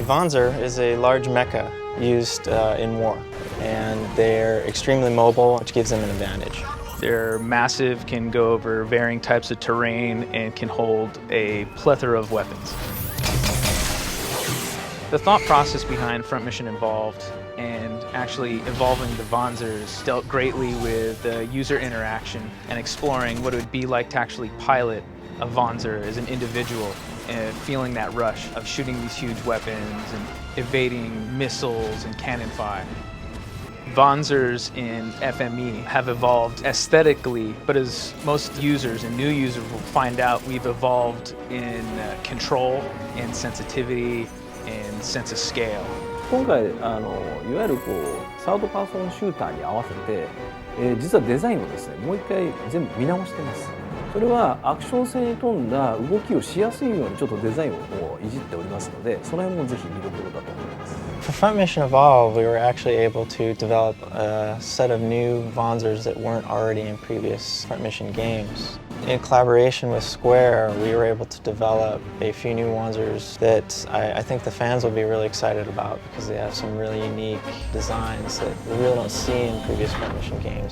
Wanzer is a large mecha used in war, and they're extremely mobile, which gives them an advantage. They're massive, can go over varying types of terrain, and can hold a plethora of weapons. The thought process behind Front Mission Involved and actually evolving the Wanzers dealt greatly with user interaction and exploring what it would be like to actually pilot a Wanzer as an individual and feeling that rush of shooting these huge weapons and evading missiles and cannon fire. Wanzers in FME have evolved aesthetically, but as most users and new users will find out, we've evolved in control and sensitivity and sense of scale. 今回いわゆるサードパーソンシューターに合わせて、実はデザインをですねもう一回全部見直してます。それはアクション性に富んだ動きをしやすいようにちょっとデザインをいじっておりますので、その辺もぜひ見どころだと思います。For Front Mission Evolve, we were actually able to develop a set of new Wanzers that weren't already in previous Front Mission games. In collaboration with Square, we were able to develop a few new Wanzers that I think the fans will be really excited about because they have some really unique designs that we really don't see in previous Front Mission games.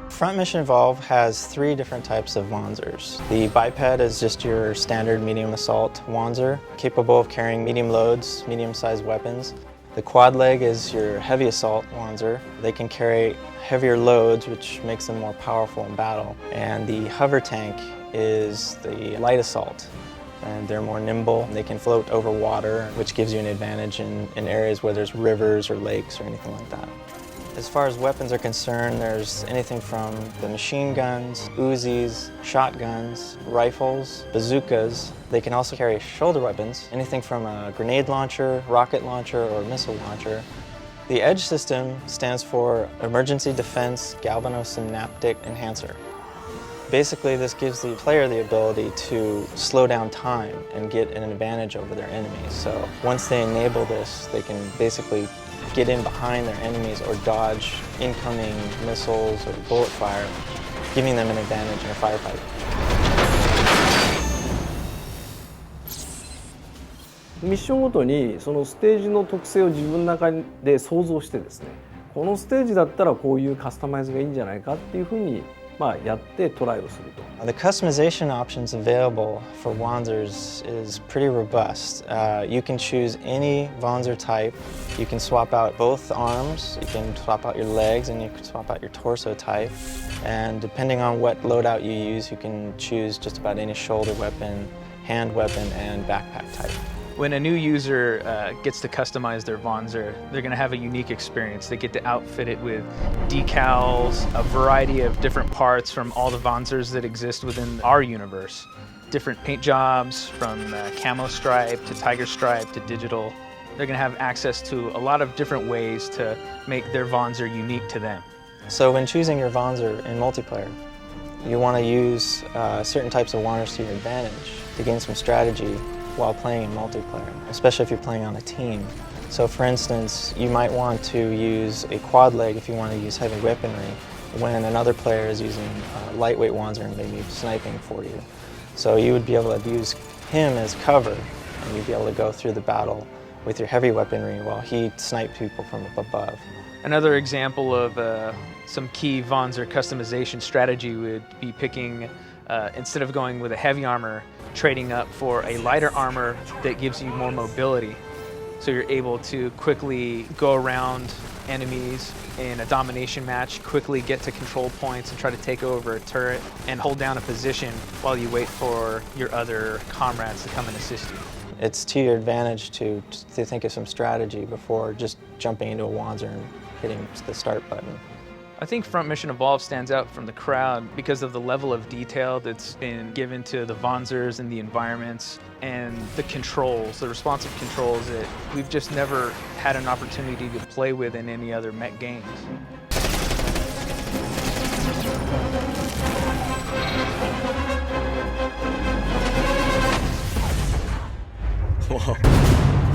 Front Mission Evolve has three different types of Wanzers. The biped is just your standard medium assault Wanzer, capable of carrying medium loads, medium-sized weapons. The quad leg is your heavy assault Wanzer. They can carry heavier loads, which makes them more powerful in battle. And the hover tank is the light assault. And they're more nimble. They can float over water, which gives you an advantage in areas where there's rivers or lakes or anything like that. As far as weapons are concerned, there's anything from the machine guns, Uzis, shotguns, rifles, bazookas. They can also carry shoulder weapons, anything from a grenade launcher, rocket launcher, or missile launcher. The EDGE system stands for Emergency Defense Galvanosynaptic Enhancer. Basically, this gives the player the ability to slow down time and get an advantage over their enemies. So once they enable this, they can basically get in behind their enemies or dodge incoming missiles or bullet fire, giving them an advantage in a firefight. ミッションごとにそのステージの特性を自分の中で想像してですね、このステージだったらこういうカスタマイズがいいんじゃないかっていうふうにやってトライをすると。The customization options available for Wanzers is pretty robust. You can choose any Wanzer type. You can swap out both arms, you can swap out your legs, and you can swap out your torso type. And depending on what loadout you use, you can choose just about any shoulder weapon, hand weapon, and backpack type. When a new user gets to customize their Wanzer, they're going to have a unique experience. They get to outfit it with decals, a variety of different parts from all the Wanzers that exist within our universe. Different paint jobs from camo stripe to tiger stripe to digital. They're going to have access to a lot of different ways to make their Wanzer unique to them. So when choosing your Wanzer in multiplayer, you want to use certain types of Wanzers to your advantage to gain some strategy while playing in multiplayer, especially if you're playing on a team. So for instance, you might want to use a quad leg if you want to use heavy weaponry when another player is using lightweight Wanzer and maybe sniping for you. So you would be able to use him as cover and you'd be able to go through the battle with your heavy weaponry while he sniped people from up above. Another example of some key Wanzer customization strategy would be picking, instead of going with a heavy armor, trading up for a lighter armor that gives you more mobility. So you're able to quickly go around enemies in a domination match, quickly get to control points and try to take over a turret and hold down a position while you wait for your other comrades to come and assist you. It's to your advantage to think of some strategy before just jumping into a Wanzer and hitting the start button. I think Front Mission Evolved stands out from the crowd because of the level of detail that's been given to the Wanzers and the environments and the controls, the responsive controls that we've just never had an opportunity to play with in any other mech games. Wow.